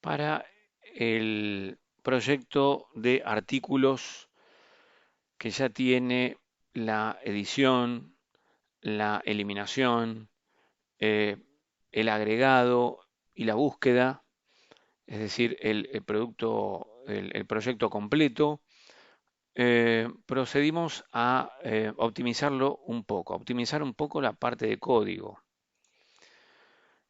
para el proyecto de artículos que ya tiene la edición, la eliminación, eh, el agregado y la búsqueda, es decir, el producto, el proyecto completo. Procedimos a optimizarlo un poco, a optimizar un poco la parte de código.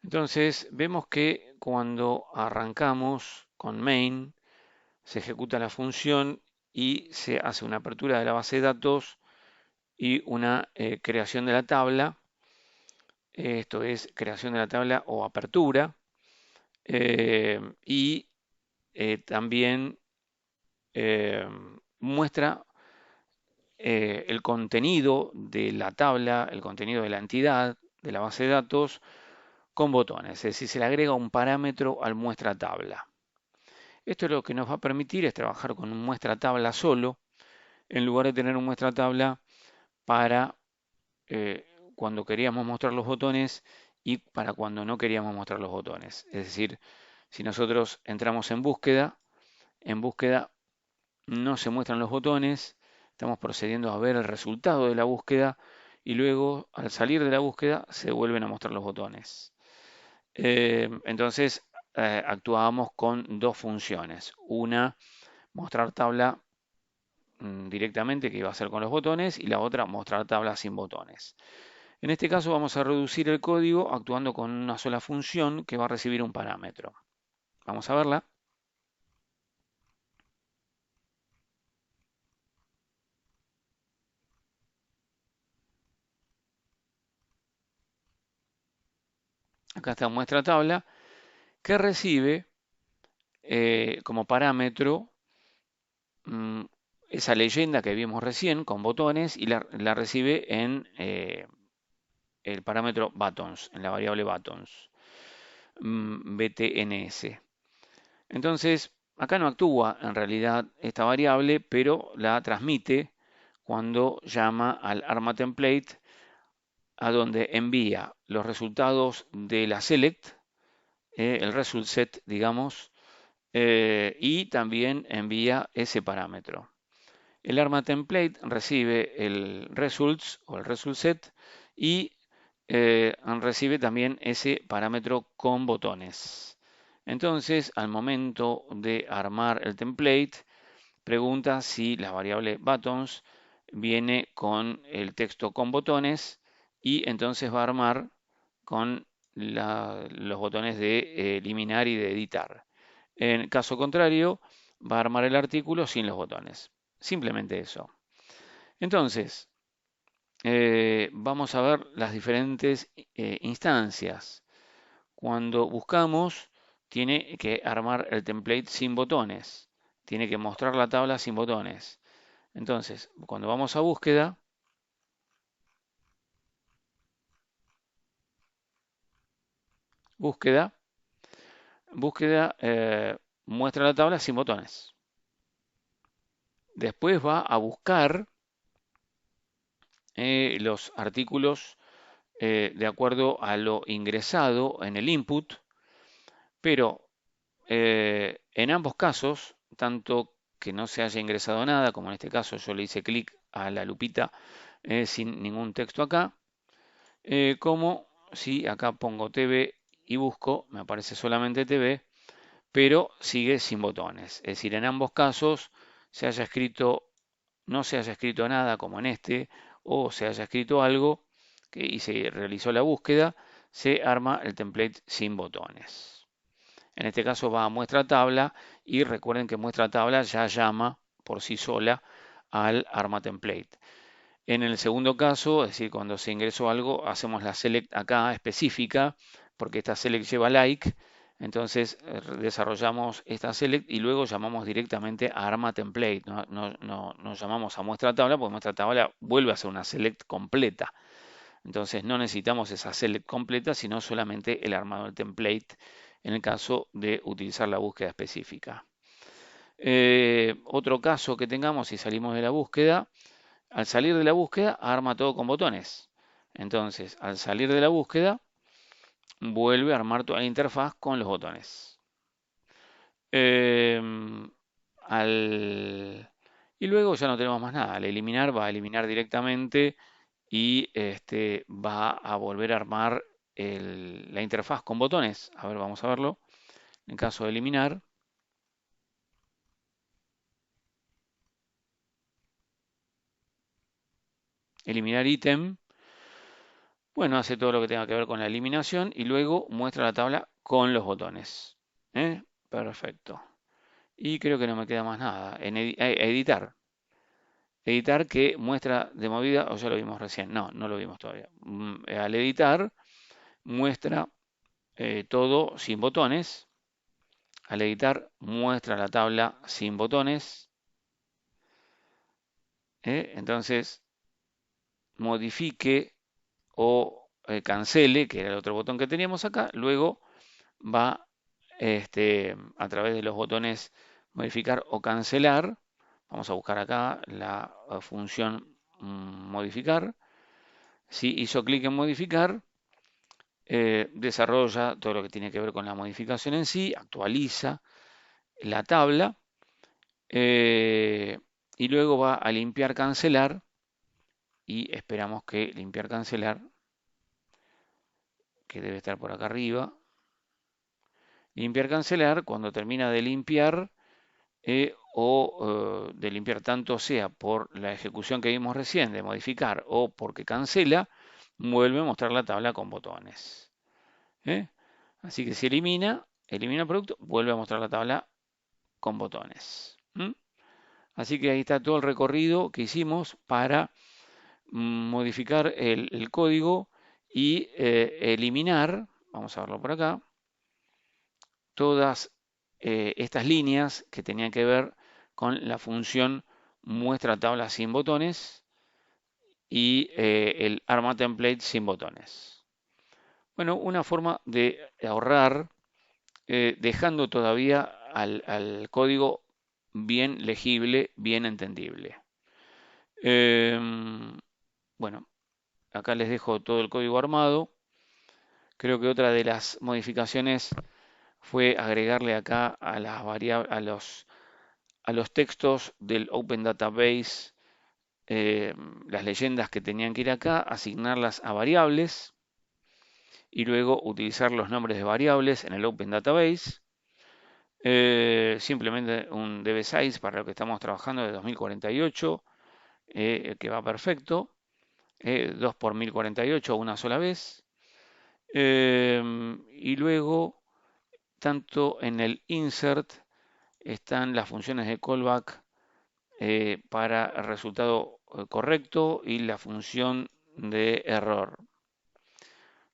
Entonces, vemos que cuando arrancamos con main, se ejecuta la función y se hace una apertura de la base de datos y una creación de la tabla. Esto es creación de la tabla o apertura. Y también eh, muestra el contenido de la tabla, el contenido de la entidad, de la base de datos, con botones. Es decir, se le agrega un parámetro al muestra tabla. Esto es lo que nos va a permitir es trabajar con un muestra tabla solo, en lugar de tener un muestra tabla para eh, cuando queríamos mostrar los botones y para cuando no queríamos mostrar los botones. Es decir, si nosotros entramos en búsqueda no se muestran los botones, estamos procediendo a ver el resultado de la búsqueda y luego al salir de la búsqueda se vuelven a mostrar los botones. Entonces actuábamos con dos funciones. Una, mostrar tabla directamente que iba a ser con los botones y la otra, mostrar tabla sin botones. En este caso vamos a reducir el código actuando con una sola función que va a recibir un parámetro. Vamos a verla. Acá está muestra tabla que recibe como parámetro mm, esa leyenda que vimos recién con botones y la recibe en el parámetro buttons, en la variable buttons, btns. Entonces, acá no actúa en realidad esta variable, pero la transmite cuando llama al arma template, a donde envía los resultados de la select, el result set, digamos, y también envía ese parámetro. El arma template recibe el results o el result set y recibe también ese parámetro con botones. Entonces, al momento de armar el template, pregunta si la variable buttons viene con el texto con botones y entonces va a armar con los botones de eliminar y de editar. En caso contrario, va a armar el artículo sin los botones. Simplemente eso. Entonces, vamos a ver las diferentes instancias. Cuando buscamos, tiene que armar el template sin botones. Tiene que mostrar la tabla sin botones. Entonces, cuando vamos a búsqueda, búsqueda, búsqueda muestra la tabla sin botones. Después va a buscar los artículos de acuerdo a lo ingresado en el input, pero en ambos casos, tanto que no se haya ingresado nada, como en este caso yo le hice clic a la lupita sin ningún texto acá, como si acá pongo TV y busco, me aparece solamente TV, pero sigue sin botones. Es decir, en ambos casos se haya escrito, no se haya escrito nada como en este, o se haya escrito algo y se realizó la búsqueda, se arma el template sin botones. En este caso va a muestra tabla y recuerden que muestra tabla ya llama por sí sola al arma template. En el segundo caso, es decir, cuando se ingresó algo, hacemos la select acá específica, porque esta select lleva like, entonces desarrollamos esta select y luego llamamos directamente a arma template, no llamamos a muestra tabla, porque muestra tabla vuelve a ser una select completa. Entonces no necesitamos esa select completa, sino solamente el armado del template en el caso de utilizar la búsqueda específica. Otro caso que tengamos si salimos de la búsqueda, al salir de la búsqueda arma todo con botones. Entonces, al salir de la búsqueda, vuelve a armar toda la interfaz con los botones. Em, y luego ya no tenemos más nada. Al eliminar va a eliminar directamente y va a volver a armar la interfaz con botones. A ver, vamos a verlo. En caso de eliminar, eliminar ítem, bueno, hace todo lo que tenga que ver con la eliminación y luego muestra la tabla con los botones. ¿Eh? Perfecto. Y creo que no me queda más nada. Editar. Editar que muestra de movida, o ya lo vimos recién. No, no lo vimos todavía. Al editar muestra todo sin botones. Al editar muestra la tabla sin botones. Entonces modifique o cancele, que era el otro botón que teníamos acá. Luego va a través de los botones modificar o cancelar. Vamos a buscar acá la función modificar. Si hizo clic en modificar, desarrolla todo lo que tiene que ver con la modificación en sí, actualiza la tabla y luego va a limpiar cancelar y esperamos que limpiar cancelar, que debe estar por acá arriba, limpiar cancelar cuando termina de limpiar de limpiar tanto sea por la ejecución que vimos recién de modificar o porque cancela, vuelve a mostrar la tabla con botones. ¿Eh? Así que si elimina el producto, vuelve a mostrar la tabla con botones. Así que ahí está todo el recorrido que hicimos para modificar el código y eliminar, vamos a verlo por acá, todas estas líneas que tenían que ver con la función muestra tabla sin botones y el arma template sin botones. Bueno, una forma de ahorrar dejando todavía al código bien legible, bien entendible. Bueno, acá les dejo todo el código armado. Creo que otra de las modificaciones fue agregarle acá a las a los textos del Open Database las leyendas que tenían que ir acá, asignarlas a variables y luego utilizar los nombres de variables en el Open Database. Simplemente un DB size para lo que estamos trabajando de 2048, que va perfecto. 2 por 1048 una sola vez. Y luego, tanto en el insert están las funciones de callback para el resultado correcto y la función de error.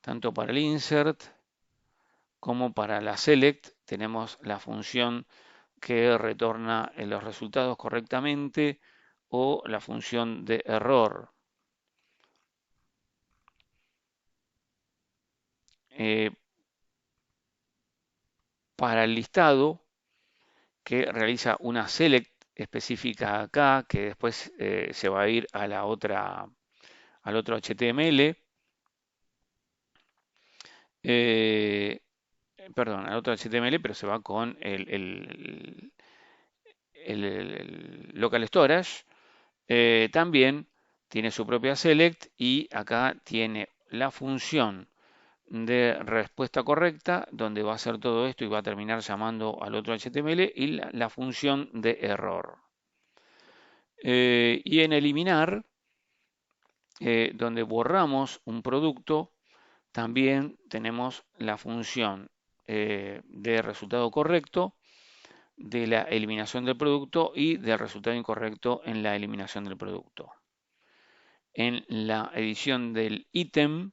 Tanto para el insert como para la select tenemos la función que retorna los resultados correctamente o la función de error. Para el listado que realiza una select específica acá que después se va a ir a la al otro HTML. Perdón, al otro HTML, pero se va con el local storage. También tiene su propia select y acá tiene la función de respuesta correcta, donde va a hacer todo esto y va a terminar llamando al otro HTML y la función de error. Y en eliminar, donde borramos un producto, también tenemos la función de resultado correcto, de la eliminación del producto y del resultado incorrecto en la eliminación del producto. En la edición del ítem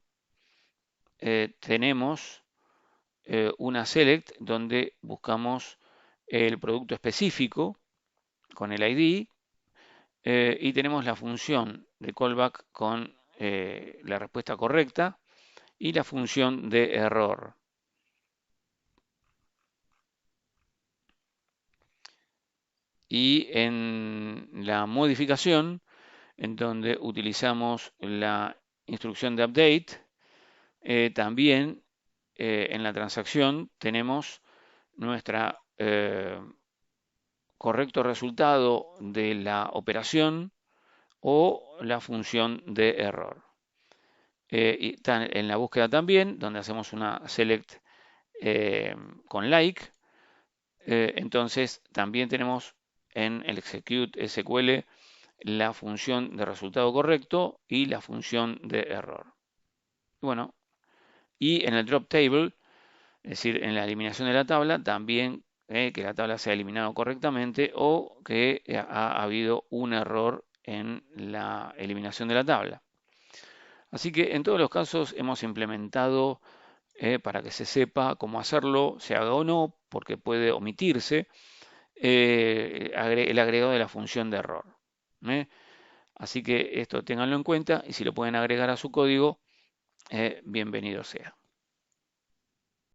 tenemos una select donde buscamos el producto específico con el ID y tenemos la función de callback con la respuesta correcta y la función de error. Y en la modificación, en donde utilizamos la instrucción de update, también en la transacción tenemos nuestra eh, correcto resultado de la operación o la función de error. Y está en la búsqueda también, donde hacemos una select con like. Entonces también tenemos en el execute SQL la función de resultado correcto y la función de error. Bueno, y en el drop table, es decir, en la eliminación de la tabla, también que la tabla sea eliminada correctamente o que ha habido un error en la eliminación de la tabla. Así que en todos los casos hemos implementado para que se sepa cómo hacerlo, se haga o no, porque puede omitirse el agregado de la función de error. ¿eh? Así que esto ténganlo en cuenta y si lo pueden agregar a su código, bienvenido sea.